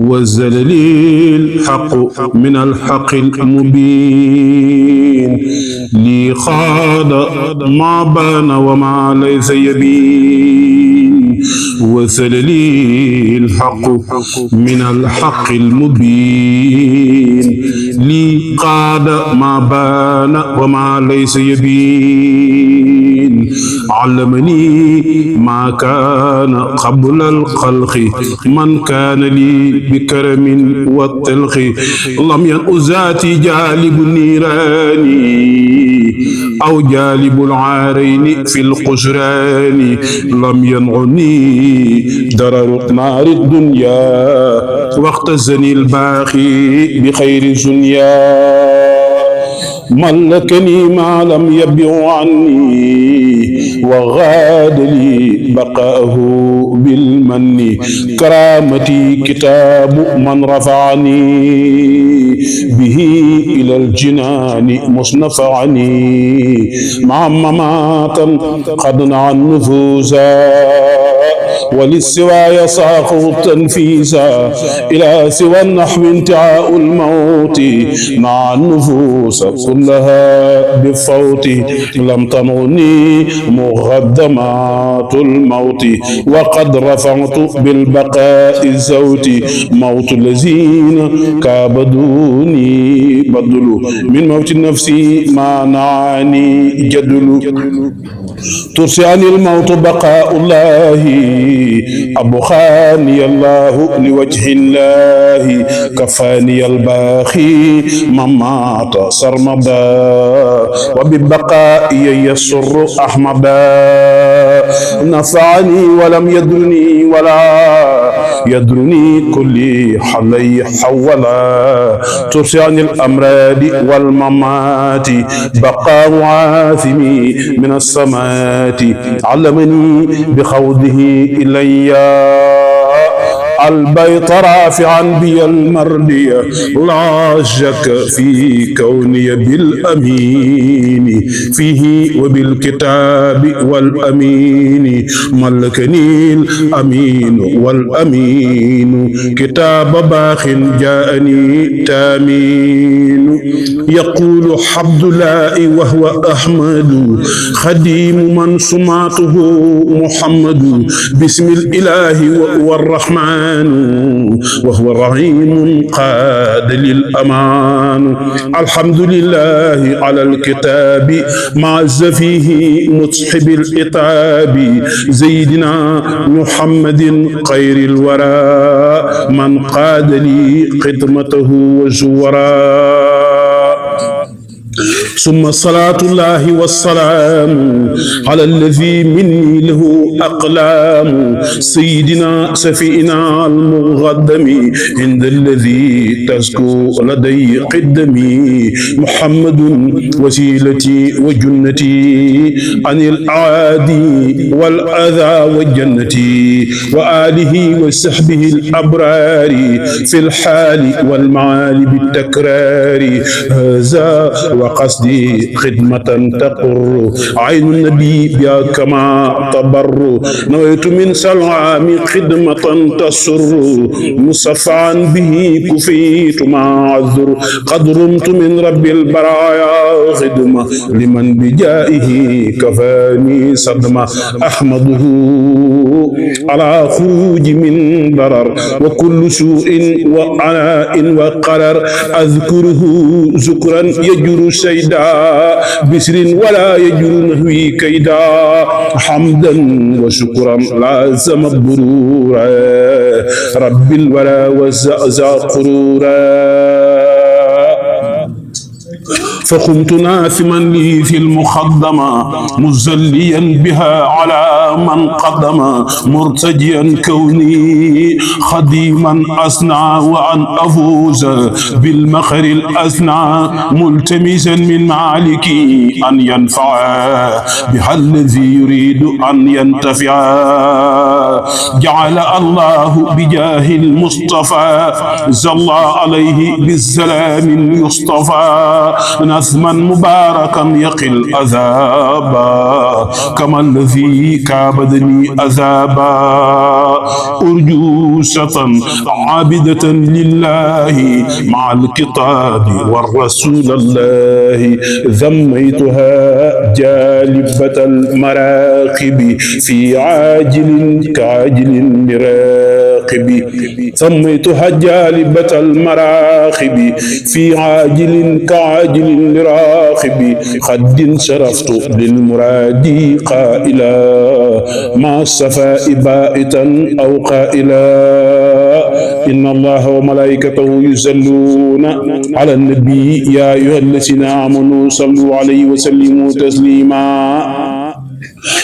وزل لي الحق من الحق المبين لي خاد ما بان وما ليس يبين وزل لي الحق من الحق المبين لي قاد ما بان وما ليس يبين علمني ما كان قبل الخلق من كان لي بكرم والتلخ لم ينؤ ذاتي جالب النيران أو جالب العارين في القشران لم ينعني درر نار الدنيا واختزني الباخي بخير زنيا ملكني ما لم يبيع عني وغاد لي بقاءه بالمن كرامتي كتاب من رفعني به إلى الجنان مصنفعني مع مماتا قد نعى النفوسا وللسواي صاغوا تنفيسا إلى سوى النحو انتهاء الموت مع النفوس كلها بالفوت لم تنغني مغدمات الموت وقد رفعت بالبقاء الزوت موت الذين كابدوني بدل من موت النفس ما نعاني جدل ترسي عن الموت بقاء الله أبخاني الله لوجه الله كفاني الباخي ممات سرمدا وببقاء يسر أحمدا نفعني ولم يدرني ولا يدرني كل حلي حولا ترسي عن الأمراض والممات بقاء عاثمي من السماء علمني بخوضه إلي البيت رافعا بي المردية لا شك في كوني بالأمين فيه وبالكتاب والأمين ملكني الأمين والأمين كتاب باخ جاءني تامين يقول حمد الله وهو أحمد خديم من سماته محمد بسم الإله وهو الرحمن وهو الرحيم قاد للأمان الحمد لله على الكتاب مع الزفيه مصحب الإطاب زيدنا محمد خير الورى من قاد لي خدمته وزورا ثم صلاة الله والسلام على الذي مني له أقلام سيدنا سفينا المغدم عند الذي تزكو لدي قدمي محمد وسيلتي وجنتي عن الأعادي والأذى والجنة وآله وصحبه الأبرار في الحال والمعال بالتكرار هذا وقصدي خدمة تقر عين النبي بها كما تبر نويت من سلام خدمة تسر مصفعا به كفيت مع عذر قد رمت من رب البرايا خدمة لمن بجائه كفاني صدمة أحمده على خروج من ضرر وكل سوء وعناء وقرر أذكره ذكرا يجر سيدا بسر ولا يجر نهوي كيدا حمدا وشكرا لازم برورا رب الورى وزأزا قرورا فقمت ناثما لي في المخدمة مزليا بها على من قدم مرتجيا كوني خديما أصنع وأن أفوز بالمخر الأثنى ملتمسا من مالكي أن ينفع بها الذي يريد أن ينتفع جعل الله بجاه المصطفى زل عليه بالسلام يصطفى نظما مباركا يقي العذابا كما الذي كابدني عذابا أرجوسة عابدة لله مع الكتاب والرسول الله ذميتها جالبة المراقب في عاجل كعاجل لراقب سميتها جالبة المراقب في عاجل كعاجل لراقب قد شرفت للمراد قائلا مع الصفاء بائتا أو قائلا إن الله وملائكته يصلون على النبي يا أيها الذين آمنوا صلوا عليه وسلموا تسليما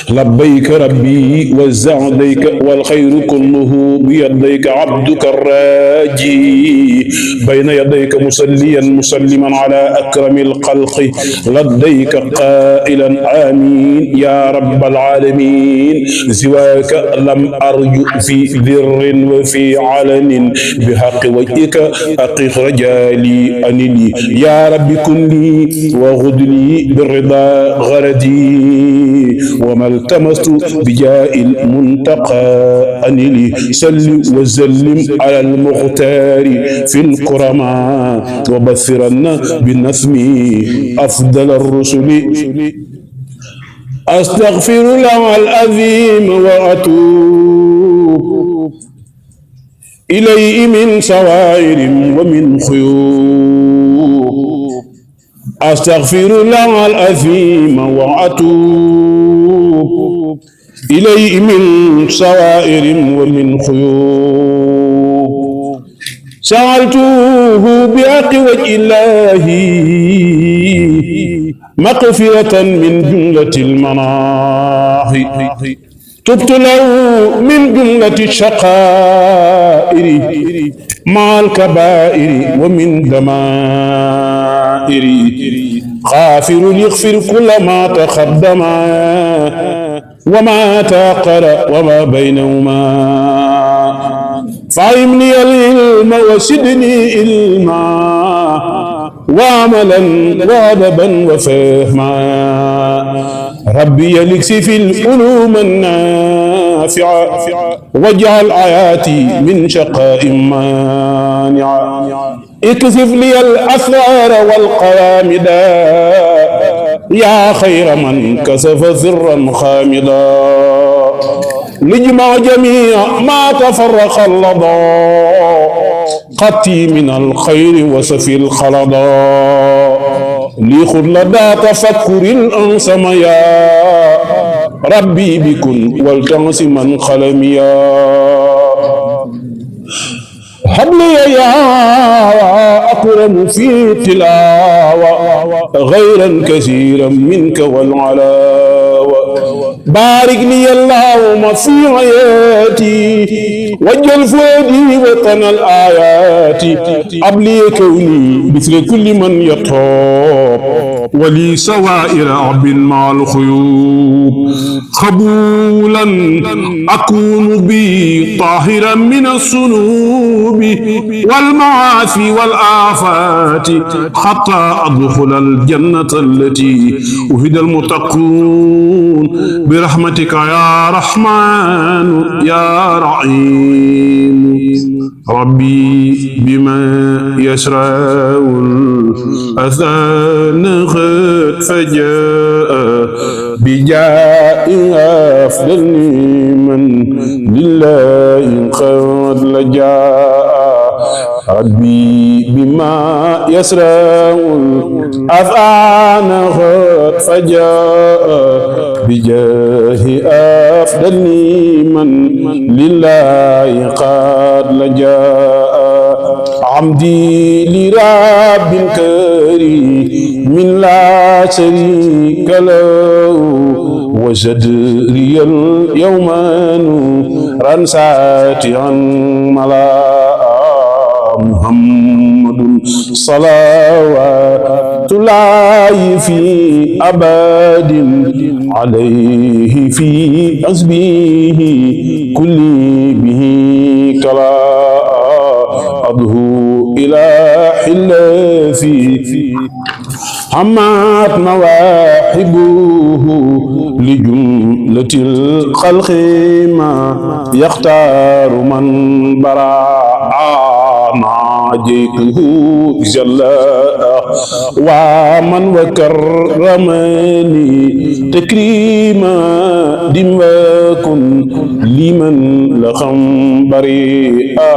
لبيك ربي وسعديك والخير كله بيديك عبدك الراجي بين يديك مسليا مسلما على أكرم الخلق لديك قائلا آمين يا رب العالمين سواك لم أرجو في ذر وفي علن بحق وجهك أقف رجالي أنني يا رب كن لي وغد لي بالرضا غردي وما التمست بجاء المنتقى أنني سل وسلم على المختار في الكرماء وبثرن بالنسم أفضل الرسل أستغفر الله العظيم وأتوب إليه من سوائر ومن خيوب أستغفر الله العظيم وأتوب إليه من سوائر ومن خيوب سألته بحق وجه الله مغفرة من جملة المناهي تبت له من جملة الشقائر مع الكبائر ومن دمائر غافر يغفر كل ما تقدم وما تأخر وما بينهما فعلمني العلم وزدني علما وعملا وادبا وفهما ربي يكسف العلوم النافعة واجعل آياتي من شقاء مانعة اكسف لي الأسرار والقوامدا يا خير من كسف سرا خامدا لجمع جميع ما تفرق اللظى قتي من الخير وسفي الخلضا ليخذ لدى تفكر الأنسم يا ربي بكن والتنس من خلميا هب لي يا أكرم في تلاوة غيرا كثيرا منك والعلاوة بارك لي اللهم في حياتي واجعل فؤادي وطن الآيات أبلي كوني مثل كل من يطاب ولي سوائر عب مع الخيوب قبولا أكون بي طاهرا من الذنوب والمعاصي والآفات حتى أدخل الجنة التي أهدى المتقون برحمتك يا رحمن يا رحيم ربي بما يشرع الأذان قد فجاء بجاء أفضل من لله قد لجاء ربي بما يسرع الأذان قد فجاء بجاه أفضل من لله قد لجاء عمدي لرب كريم من لا شريك له وجدري اليوم نورا ساتعا ملا محمد صلوات الله في أبد عليه في حسبه كل به كلا أضهو إلى حلفي عمت مواهبه لجملة الخلق ما يختار من براء ناجيته جل ومن وكرمني تكريما دم وكن لمن لخم بريئا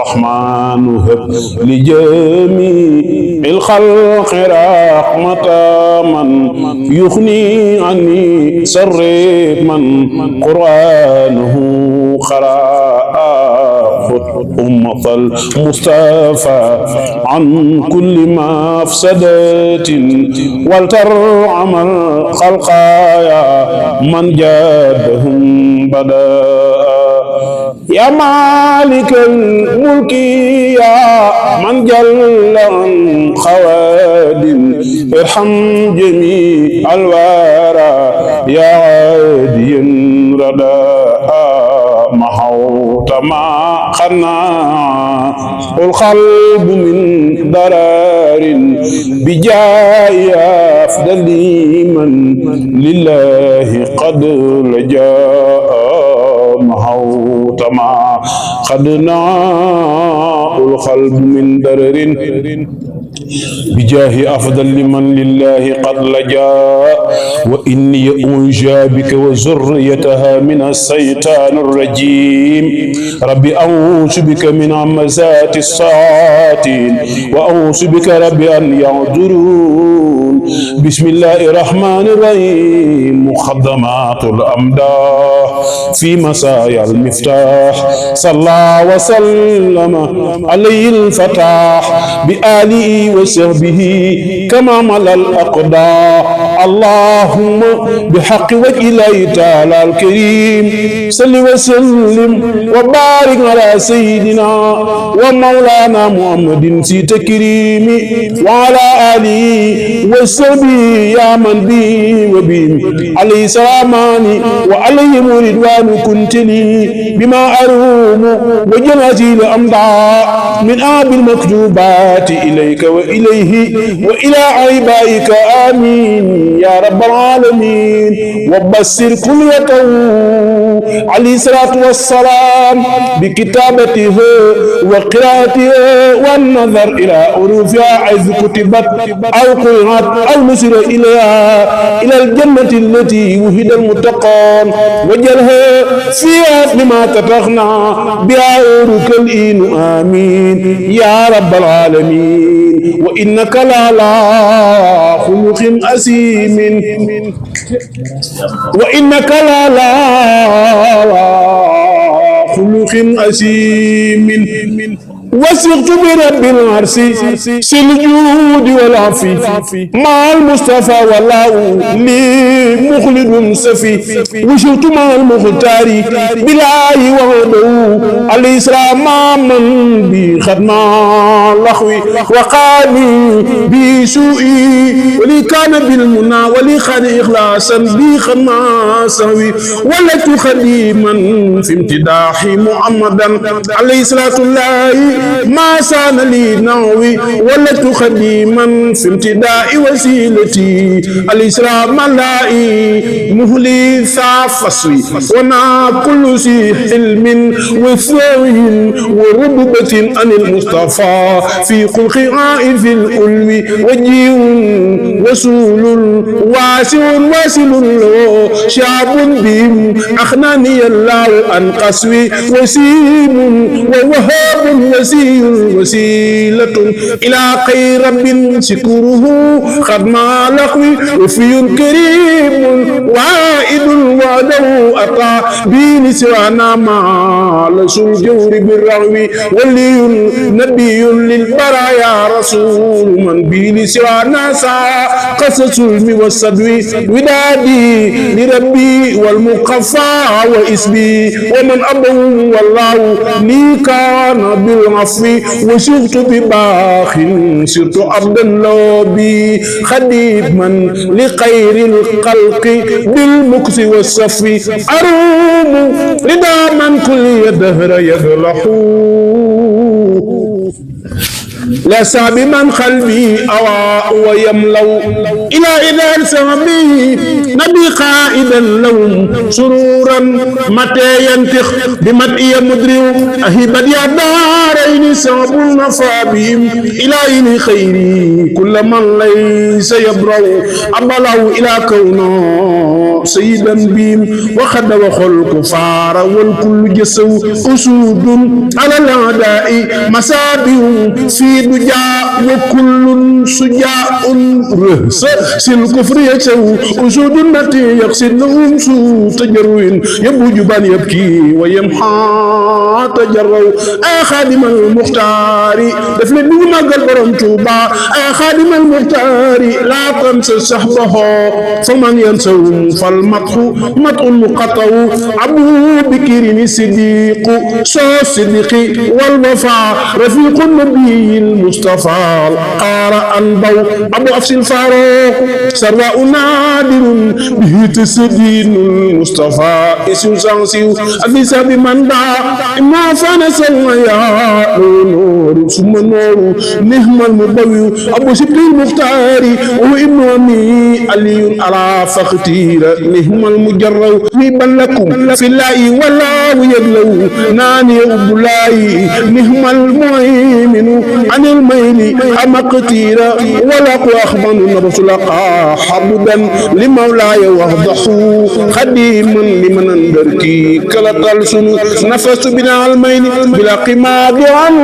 رحمن هب لجميع الخلق رحمة من يغني عني سر من قرآنه قرأ أمة المصطفى عن كل مفسدة ولترحم الخلقايا من جادهم بدا يا مالك الملك يا من جل عن خواد ارحم جميع الورى يا عادي رداء محوت ما خنا القلب من ضرار بجاي أفضل من لله قد لجاء محوت ما خدنا القلب من ضرر بجاه أفضل من لله قد لجاء وإني أنجى بك وذريتها من الشيطان الرجيم ربي أعوذ بك من همزات الشياطين وأعوذ بك ربي أن يحضرون بسم الله الرحمن الرحيم مقدمات الأمداح في مسايا المفتاح صلى وسلم عليه الفتاح بآله وصحبه كما ملا الأقدار اللهم بحق وجه الله تعالى الكريم صل وسلم وبارك على سيدنا ومولانا محمد في تكريم وعلى آله وصحبه يا من به وبهم عليه سلامان وعليهم رضوان كنت لي بما أروم وجنازي الأمضاء من آب المكتوبات إليك وإليه وإلى عبائك آمين يا رب العالمين وبشر كليته عليه الصلاة والسلام بكتابته وقراءته والنظر إلى حروفها حيث كتبت أو قرأت أو نسر إلى الجنة التي وهد المتقون وجلها فيها لما تتغنى بها أورك الإين آمين يا رب العالمين وإنك لعلى خلق أسيم وإنك لعلى خلق أسيم وثقت برب العرش سالجود والعفي مع المصطفى والله لي مخلد سفي وشرت مع المختار بالله وحده عليه السلام من بخدمة لخوي وقاني بسوئي ولي كان بالمنى ولي خان إخلاصا بخدمة سوي ولت خديما في امتداح محمدا عليه الصلاة الله ما سان لي نوي ولت خديما في امتداء وسيلتي الإسلام ملائي مهلي ثافسوي ونا كل سي حلم وثوي ورببة عن المصطفى في خلق عائف الألوي وجيه وسول واسع واصل له شعب بهم أخناني الله أن قسوي وسيم ووهاب وسيلة إلى خير رب شكره خدم لخوي وفي كريم وعائد وعده أطاع بين سوانا مع لسل جور بالرغم ولي نبي للبرايا رسول من بين سوانا سا قصص الم والصدوي ودادي لربي والمقفى واسمي ومن أبو والله لي كان بالعفو وسرت بباخ سرت عبدا لوبي خديما لخير الخلق بالمكس والصفي أروم رضا من كل دهر يغلح لا ساب من قلبي أواء ويملو إلى إذا سمي نبي قائدا لهم سرورا متى ينتخ بمدئي مدري أهبت يا دارين ساب المصابهم إلى إن خيري كل من ليس يبرو أبلغ إلى كونه سيدا بهم وخد وخلق فار والكل جسو أسود على الأعداء مسابه في دجاء وكل سجاء رهس الكفر يكسو أسود التي يقصد لهم سوء تجروين يبوج بان يبكي ويمحى تجروا خادم المختار دفل بما قال برمتوبا خادم المختار لا تنسى صحبه فمن ينسوهم فالمدح مدح مقطع أبو بكر الصديق سو الصديق والوفاء رفيق النبي المصطفى قار أنبو أبو أفس الفاروق سرواء نادر به تسدين المصطفى اسم سانسيو أفيس بمن دعا ما فنس يا نور ثم نور نهم المبوي أبو شبل المختار وابن أمي علي على فختير نهم المجرد ويبن لكم في الله والله يبلو ناني عبد الله نهم المؤمن عن الميل أمقتير ولق أخبن رسول حبدا لمولاي وضحوا خديما لمن اندركي كلا تلسن نفس بنا الميل بلا قماد عنه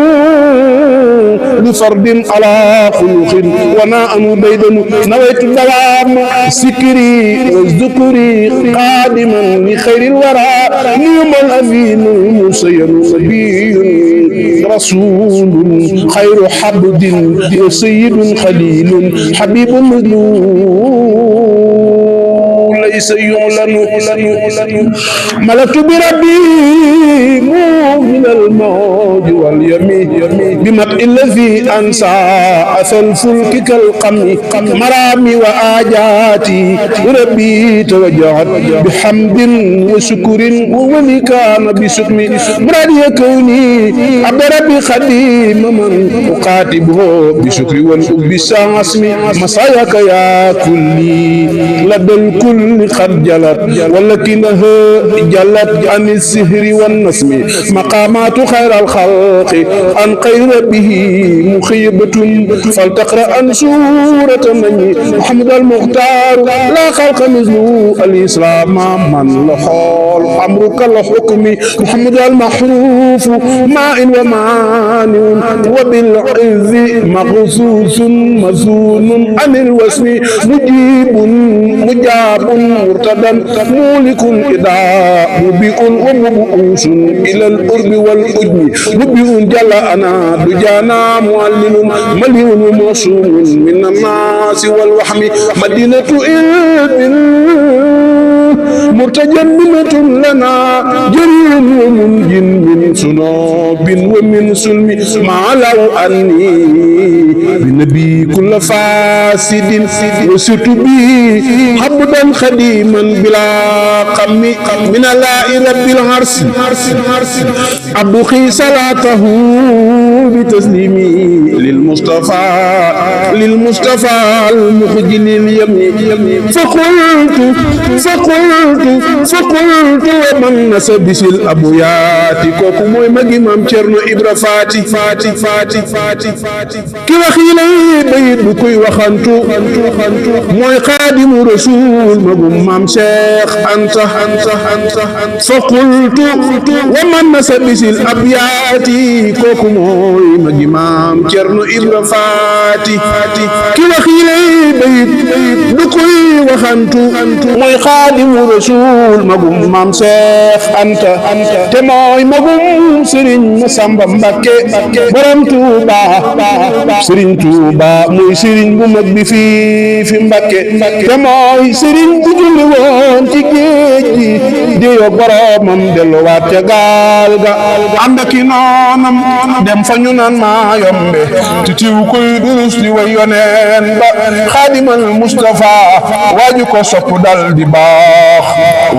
لفرد على خلق وانا أنو بيدن نويت الدوام سكري والذكري قادما لخير الورى نيوم الأمين المسير نبي رسول خير حبد وسيد خليل حبيب مذلول ليس يعلن ملكت بربي من الموج واليمين بمدء الذي أنسى أثى الفلك كالقمر مرامي وآجاتي ربي توجهت بحمد وشكر وولي كان بسكمي مرادي كوني عبد ربي خديم من أقاتبه بشكر والحب ساسمي مساياك يا كلي لدى الكل قد جلت ولكنها جلت عن السهر والنسم مقامات خير الخلق عن خير به مخيبة فلتقرأ عن سورة من محمد المختار لا خلق مثله الإسلام من لحال أمرك الحكم محمد المحروف ماء ومعان وبالعز مغصوص مزون عن الوسم مجيب مجاب مرتدا مولك إداء مبيء ومبؤوس إلى الأرب والأجم مبيء جل أنا دجانا معلم مليون وموصول من الناس والوحم مدينة مرتجمة لنا جري ومنجن من سنوب ومن سلم ما لو أني بنبي كل فاسد وسرت به حبدا خديما بلا قم من الله رب العرش أبخي صلاته بتسليمي للمصطفى المخجل اليمين فقلت ومن نسبس الأبيات كوكو موي ماغي مام تيرنو إبرا فاتي كي وخيلي بيت بكوي وخانتو موي خادم رسول ماغم مام شيخ أنت فقلت ومن نسبس الأبيات كوكو موي ماغي مام تيرنو إبرا فاتي كي وخيلي بيت بكوي وخانتو موي خادم رسول magum maam Seex Anta te mooy magum Serigne Massamba Mbacké borom Touba Serigne Touba muy Serigne bu mag bi fi Mbacké te mooy Serigne bu julli woon ci géej gi di yo boromam delluwaat ca gaal ga ànd ak i noonam dem fa ñu naan maa yombe ti tiw koy durus di way yoneen ba Xaadimal Mustafa waaju ko sopp dal di baax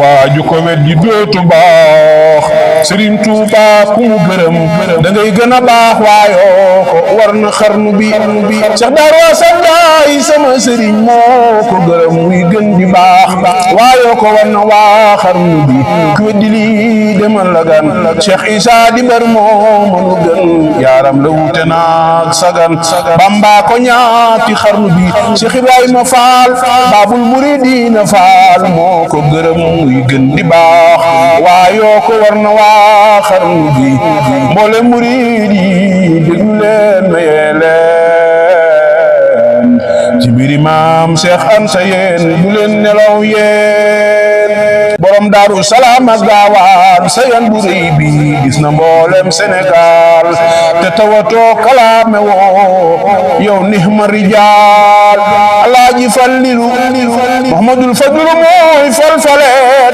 waaju ko weddi dootu baax Sëriñ Tuuba ku mu gërëm da ngay gën a baax waayoo ko war na xarnu bi Cheikh Daaru Asan Njaay sama sëriñ moo ko gërëm muy gën di baax waayoo ko war na waa xarnu bi ku weddi lii demal la gan Cheikh Isa di bar moo mënu gën yaaram la wute naag sagan Bamba ko ñaati xarnu bi Cheikh Ibrahima Faal Baabul Muridiina Faal moo ko gërëm muy gën di baax waayoo ko war na waa xarnu bi mboole murid yi déglu leen mayee leen ci mbiri maam Cheikh Anta yéen bu leen nelaw yéen borom Daaru Salaam ak Gaawaan sa yan bu rëy bi gis na mboolem Sénégal te tawatoo kalaame woo yow nihma rijaal Alaaji Fallilu Muhammadul Fadlu mooy falfale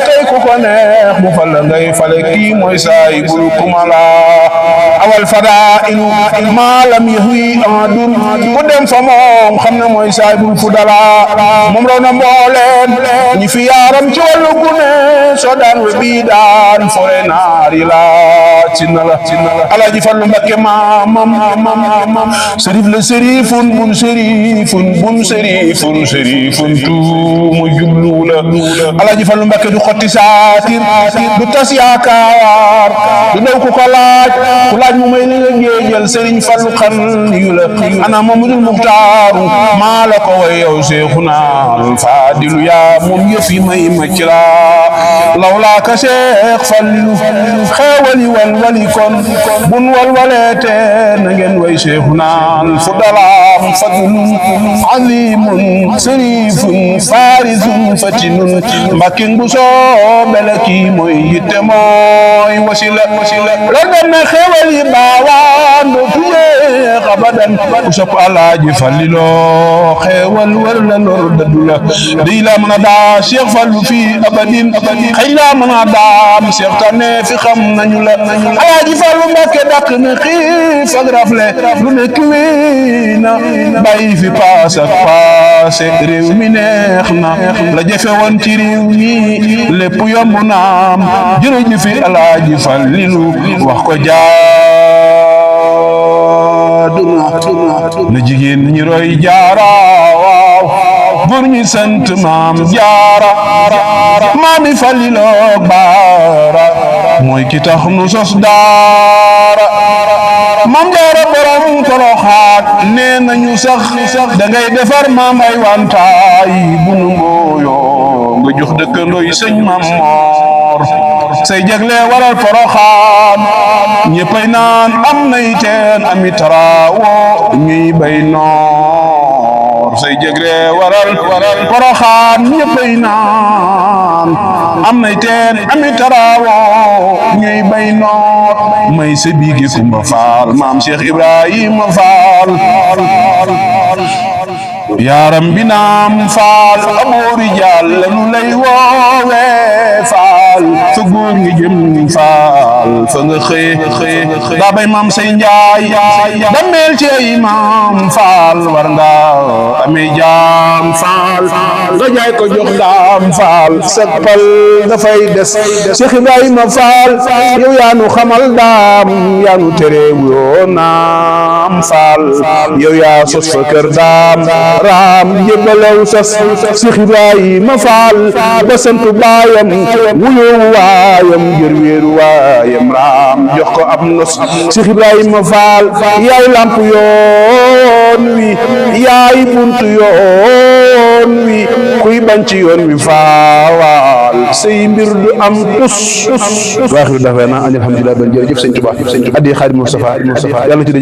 tey ku ko neex mu fal ngay fale kii mooy saahibul kumala awal fadailu maalam yahwi adun ku dem fa moom xam ne mooy saahibul fudala moom raw na mbooleen ñi fi yaaram ci wàllu gune soo daan we bii daan fore naari la cinna la Alaaji Fallu Mbakke maamam sërif la sërifun bun sërifun tuumu jublu la Alaaji Fallu Mbakke du xotti saatir du tas yaakaar du daw ku ko laaj mu may li nga géejal Sëriñ Fallu xan yu la ana Mamadul Muxtaaru maa la ko way yow Seexuna Faadilu yaa moom yëfi may macc la lawlaa ka Seex Fallilu xeewali walwali kon bun walwaleete na ngeen way Seexuna Fudalaam fadlun azimun sërifun faarisun fatinun Mbakke bu soobe la kii mooy yitte mooy wasila lor dem na xeewali baawaan dootu jeex abadan ku sopp Alaaji Fallilu xeewal war la lor dëddu la day la mën a daa Cheikh Fallu fii abadin xëy la mën a daam Cheikh tane fi xam nañu la Alaaji Fallu Mbakke dàq na xiif ak rafle lu nekk wii na bàyyi fi paas ak paase réew mi neex na la jafe woon ci réew mi lépp yomb naam jërëjëf Alaaji Fallilu wax ko jaaduna na jigéen ñi roy jaara waaw góor ñi sant maam jaara maami Fallilu baara mooy ki tax nu sos daara maam jaara borom Poroxaan nee nañu sax da ngay defar maam ay wantaay bu nu mbooyoo nga jox dëkkandooy sëñ Maam Moor say jagle waral Poroxaan ñëppay naan am nay teen ami taraawo ñuy bay noor say jagle waral Poroxaan ñëppay naan am nay teen ami taraawo ñuy bay noor may sa biigi Kumba Faal maam Cheikh Ibrahima Faal yaaram bi naam Faal aboori jaal lanu lay woowe Faal fa góor ngi jëm Faal fa nga xëye daa bay maam say njaay dameel ci ay maam Faal war nga amee jaam Faal nga jaay ko jox daam Faal sag pal dafay des Cheikh Ibrahima Faal yow yaanu xamal daam yaanu tereew yoo naam Faal yow yaa sos fa kër daam raam yëbbalaw sas Cheikh Ibrahima Faal ba sant baayam wuyoo waayam jër wéeru waayam raam jox ko ab nos Cheikh Ibrahima Faal yaay lamp yoon wi yaay buntu yoon wi kuy bañ ci yoon wi faawal say mbir du am tus waaxiru dafeena alhamdulilah ben jërëjëf sëñ Tuubaa addi Xaadimu Mustafaa yàlla ci